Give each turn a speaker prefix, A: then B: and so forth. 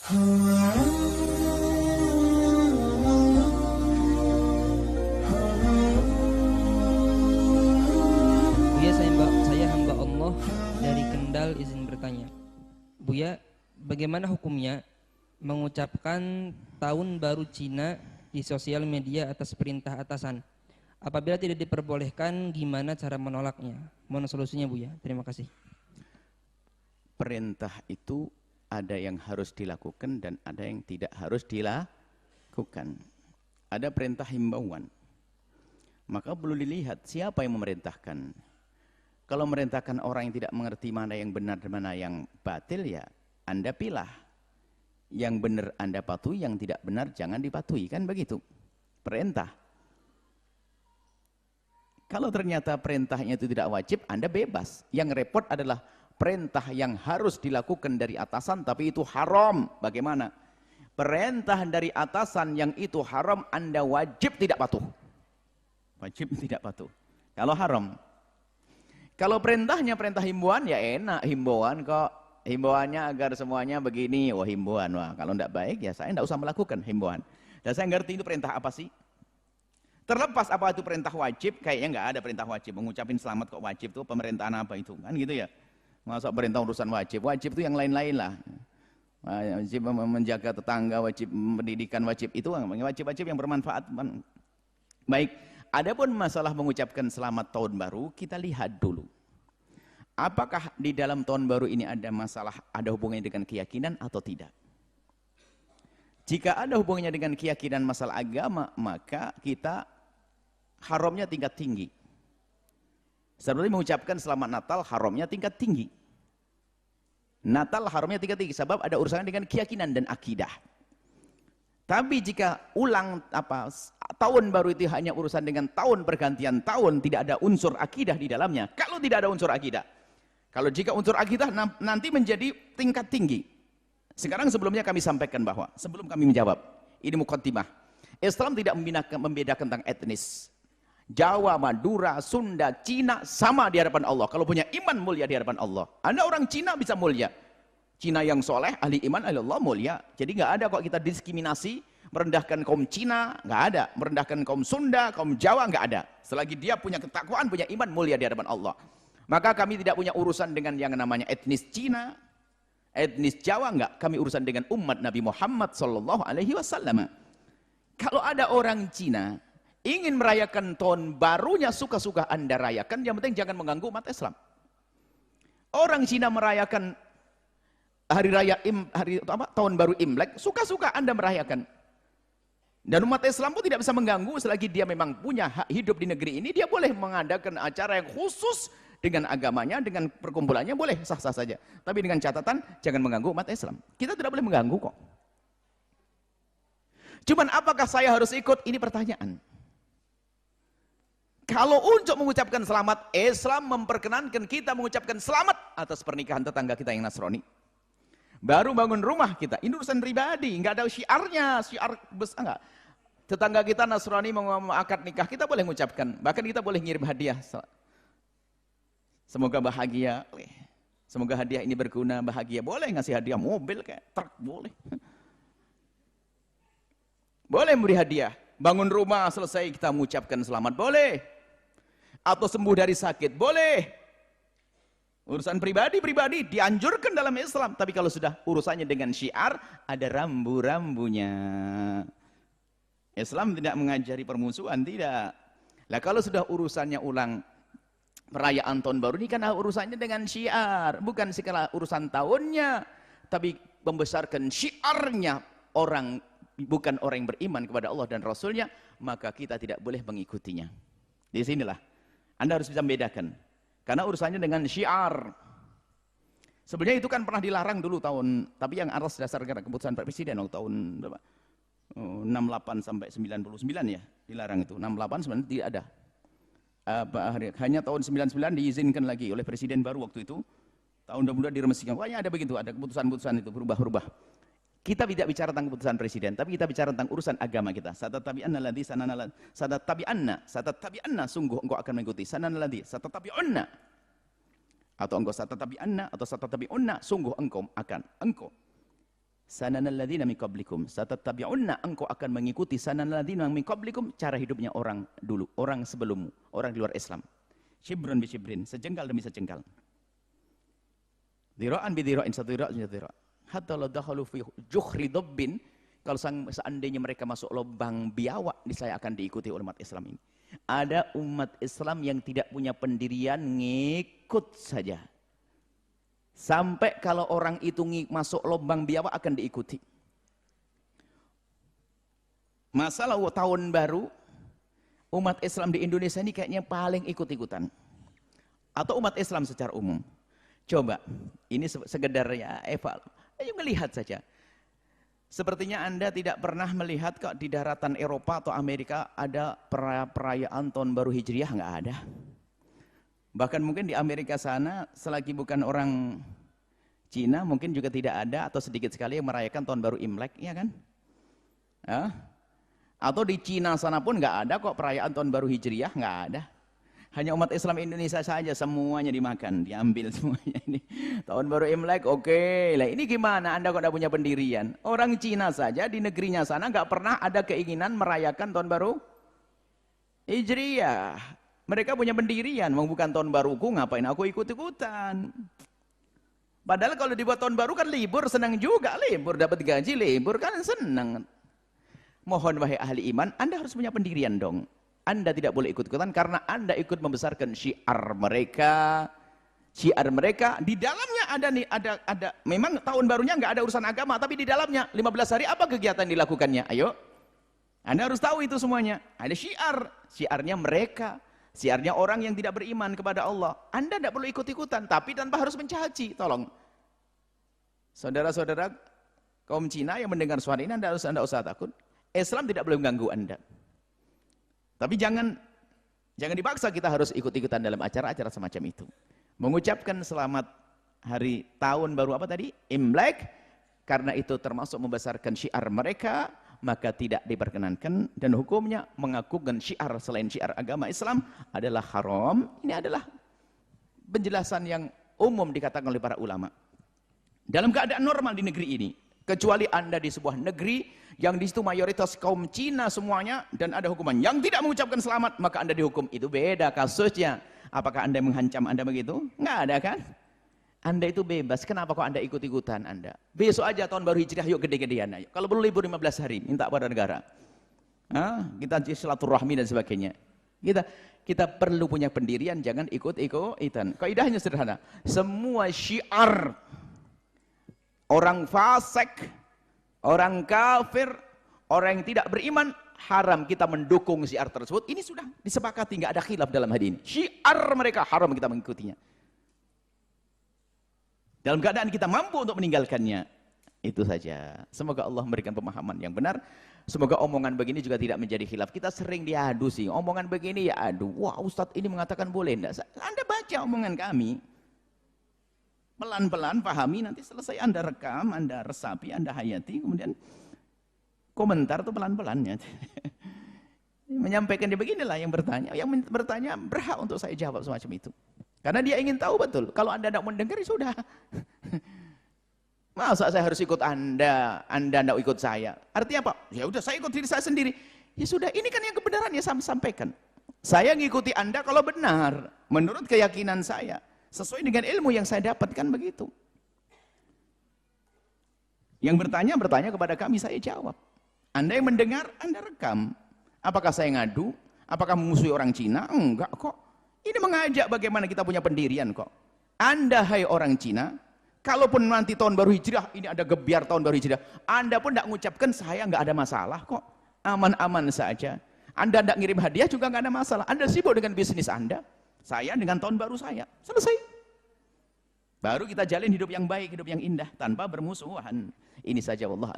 A: Buya, saya hamba Allah dari Kendal, izin bertanya. Buya, bagaimana hukumnya mengucapkan tahun baru Cina di sosial media atas perintah atasan? Apabila tidak diperbolehkan, gimana cara menolaknya? Mohon solusinya, Buya. Terima kasih.
B: Perintah itu ada yang harus dilakukan dan ada yang tidak harus dilakukan. Ada perintah himbauan. Maka perlu dilihat siapa yang memerintahkan. Kalau merintahkan orang yang tidak mengerti mana yang benar dan mana yang batil, ya Anda pilah. Yang benar Anda patuhi, yang tidak benar jangan dipatuhi, kan begitu. Perintah. Kalau ternyata perintahnya itu tidak wajib, Anda bebas. Yang repot adalah perintah yang harus dilakukan dari atasan tapi itu haram. Bagaimana? Perintah dari atasan yang itu haram, Anda wajib tidak patuh. Wajib tidak patuh. Kalau haram. Kalau perintahnya perintah himbauan, ya enak himbauan kok. Himbauannya agar semuanya begini, wah himbauan. Wah, kalau tidak baik ya saya tidak usah melakukan himbauan. Dan saya ngerti itu perintah apa sih? Terlepas apa itu perintah wajib, kayaknya nggak ada perintah wajib. Mengucapin selamat kok wajib tuh pemerintahan apa itu? Kan gitu ya. Masa perintah urusan wajib? Wajib itu yang lain-lain lah. Wajib menjaga tetangga, wajib pendidikan, wajib itu wajib-wajib yang bermanfaat. Baik, adapun masalah mengucapkan selamat tahun baru, kita lihat dulu. Apakah di dalam tahun baru ini ada masalah, ada hubungannya dengan keyakinan atau tidak? Jika ada hubungannya dengan keyakinan masalah agama, maka kita haramnya tingkat tinggi. Seperti mengucapkan selamat Natal, haramnya tingkat tinggi. Natal haramnya tingkat tinggi, sebab ada urusan dengan keyakinan dan akidah. Tapi jika tahun baru itu hanya urusan dengan tahun pergantian tahun, tidak ada unsur akidah di dalamnya. Kalau tidak ada unsur akidah, kalau jika unsur akidah nanti menjadi tingkat tinggi. Sekarang sebelumnya kami sampaikan bahwa, sebelum kami menjawab, ini muqaddimah. Islam tidak membedakan tentang etnis. Jawa, Madura, Sunda, Cina sama di hadapan Allah. Kalau punya iman mulia di hadapan Allah. Anda orang Cina bisa mulia. Cina yang soleh, ahli iman, ahli Allah mulia. Jadi nggak ada kok kita diskriminasi, merendahkan kaum Cina, nggak ada. Merendahkan kaum Sunda, kaum Jawa, nggak ada. Selagi dia punya ketakwaan, punya iman mulia di hadapan Allah. Maka kami tidak punya urusan dengan yang namanya etnis Cina, etnis Jawa, enggak. Kami urusan dengan umat Nabi Muhammad SAW. Kalau ada orang Cina ingin merayakan tahun barunya, suka-suka Anda rayakan, yang penting jangan mengganggu umat Islam. Orang Cina merayakan hari raya tahun baru Imlek, suka-suka Anda merayakan. Dan umat Islam pun tidak bisa mengganggu selagi dia memang punya hak hidup di negeri ini, dia boleh mengadakan acara yang khusus dengan agamanya, dengan perkumpulannya, boleh sah-sah saja. Tapi dengan catatan jangan mengganggu umat Islam. Kita tidak boleh mengganggu kok. Cuman apakah saya harus ikut? Ini pertanyaan. Kalau untuk mengucapkan selamat, Islam memperkenankan kita mengucapkan selamat atas pernikahan tetangga kita yang Nasrani. Baru bangun rumah kita, ini urusan pribadi, nggak ada syiarnya, syiar besar nggak. Tetangga kita Nasrani mau akad nikah, kita boleh mengucapkan, bahkan kita boleh ngirim hadiah. Semoga bahagia, semoga hadiah ini berguna, bahagia. Boleh ngasih hadiah mobil kayak truk, boleh. Boleh memberi hadiah. Bangun rumah selesai kita mengucapkan selamat, boleh. Atau sembuh dari sakit, boleh. Urusan pribadi dianjurkan dalam Islam. Tapi kalau sudah urusannya dengan syiar, ada rambu-rambunya. Islam tidak mengajari permusuhan, tidak. Lah kalau sudah urusannya perayaan tahun baru ini kan urusannya dengan syiar, bukan sekala urusan tahunnya, tapi membesarkan syiarnya orang, bukan orang yang beriman kepada Allah dan Rasulnya, maka kita tidak boleh mengikutinya. Di sinilah Anda harus bisa membedakan, karena urusannya dengan syiar. Sebenarnya itu kan pernah dilarang dulu tapi yang atas dasar keputusan Pak Presiden tahun berapa? 68 sampai 99 ya, dilarang itu. 68 sebenarnya tidak ada. Hanya tahun 99 diizinkan lagi oleh presiden baru waktu itu. Tahun mudah-mudahan diremesikan. Pokoknya ada begitu, ada keputusan-keputusan itu berubah-ubah. Kita tidak bicara tentang keputusan presiden, tapi kita bicara tentang urusan agama kita. Satatabi'anna, sungguh engkau akan mengikuti. Satatabi'unna. Atau engkau satatabi'anna, atau satatabi'unna, sungguh engkau. sananal ladzina min qablikum, satattabi'unna, engkau akan mengikuti sananal ladzina min qablikum, cara hidupnya orang dulu, orang sebelummu, orang di luar Islam. Shibran bi shibrin, sejengkal demi sejengkal. Dhira'an bi dhira'in, satu dhira' satu dhira'. Hatta law dakhalu fi juhri dabbin, kalau seandainya mereka masuk lubang biawak, saya akan diikuti oleh umat Islam ini. Ada umat Islam yang tidak punya pendirian, ngikut saja. Sampai kalau orang itu masuk lubang biawak akan diikuti. Masalah tahun baru, umat Islam di Indonesia ini kayaknya paling ikut-ikutan. Atau umat Islam secara umum. Coba, ini sekedar ya ayo melihat saja. Sepertinya Anda tidak pernah melihat kok di daratan Eropa atau Amerika ada perayaan tahun baru Hijriah, nggak ada. Bahkan mungkin di Amerika sana, selagi bukan orang Cina, mungkin juga tidak ada atau sedikit sekali yang merayakan tahun baru Imlek, ya kan? Ya? Atau di Cina sana pun nggak ada kok perayaan tahun baru Hijriah, nggak ada. Hanya umat Islam Indonesia saja semuanya dimakan, diambil semuanya ini. Tahun baru Imlek, oke. Lah ini gimana? Anda kok tidak punya pendirian? Orang Cina saja di negerinya sana nggak pernah ada keinginan merayakan tahun baru Hijriah. Mereka punya pendirian, mau bukan tahun baruku, ngapain aku ikut-ikutan? Padahal kalau dibuat tahun baru kan libur, senang juga libur, dapat gaji libur kan senang. Mohon wahai ahli iman, Anda harus punya pendirian dong. Anda tidak boleh ikut-ikutan karena Anda ikut membesarkan syiar mereka. Syiar mereka di dalamnya ada memang tahun barunya nggak ada urusan agama, tapi di dalamnya 15 hari apa kegiatan dilakukannya? Ayo. Anda harus tahu itu semuanya. Ada syiarnya mereka, syiarnya orang yang tidak beriman kepada Allah. Anda tidak perlu ikut-ikutan, tapi tanpa harus mencaci. Tolong. Saudara-saudara kaum Cina yang mendengar suara ini, Anda usah takut. Islam tidak boleh mengganggu Anda. Tapi jangan dipaksa kita harus ikut-ikutan dalam acara-acara semacam itu. Mengucapkan selamat hari tahun baru apa tadi? Imlek, karena itu termasuk membesarkan syiar mereka, maka tidak diperkenankan dan hukumnya mengakukan syiar selain syiar agama Islam adalah haram. Ini adalah penjelasan yang umum dikatakan oleh para ulama. Dalam keadaan normal di negeri ini, kecuali Anda di sebuah negeri yang di situ mayoritas kaum Cina semuanya dan ada hukuman yang tidak mengucapkan selamat, maka Anda dihukum. Itu beda kasusnya. Apakah Anda mengancam Anda begitu? Nggak ada kan? Anda itu bebas. Kenapa kok Anda ikut-ikutan Anda? Besok aja tahun baru Hijriah, yuk gede-gedean ayo. Kalau perlu libur 15 hari, minta pada negara. Kita silaturahmi dan sebagainya. Kita perlu punya pendirian, jangan ikut-ikutan. Kaidahnya sederhana. Semua syiar orang fasik, orang kafir, orang yang tidak beriman, haram kita mendukung syiar tersebut. Ini sudah disepakati, nggak ada khilaf dalam hadis ini. Syiar mereka haram kita mengikutinya. Dalam keadaan kita mampu untuk meninggalkannya. Itu saja. Semoga Allah memberikan pemahaman yang benar. Semoga omongan begini juga tidak menjadi khilaf. Kita sering diadu sih. Omongan begini ya adu. Wah, Ustadz ini mengatakan boleh enggak? Anda baca omongan kami. Pelan-pelan pahami, nanti selesai Anda rekam, Anda resapi, Anda hayati, kemudian komentar tuh pelan-pelan ya. Menyampaikan dia beginilah yang bertanya berhak untuk saya jawab semacam itu. Karena dia ingin tahu betul. Kalau Anda tidak mendengar, ya sudah. Masa saya harus ikut Anda tidak ikut saya? Artinya apa? Ya udah saya ikut diri saya sendiri. Ya sudah, ini kan yang kebenaran ya saya sampaikan. Saya ngikuti Anda kalau benar, menurut keyakinan saya. Sesuai dengan ilmu yang saya dapatkan begitu. Yang bertanya kepada kami, saya jawab. Anda yang mendengar, Anda rekam. Apakah saya ngadu? Apakah memusuhi orang Cina? Enggak kok. Ini mengajak bagaimana kita punya pendirian kok. Anda hai orang Cina, kalaupun nanti tahun baru Hijriah, ini ada gebiar tahun baru Hijriah, Anda pun tidak mengucapkan saya nggak ada masalah kok. Aman-aman saja. Anda tidak ngirim hadiah juga nggak ada masalah. Anda sibuk dengan bisnis Anda. Saya dengan tahun baru saya. Selesai. Baru kita jalin hidup yang baik, hidup yang indah tanpa bermusuhan. Ini saja wallah.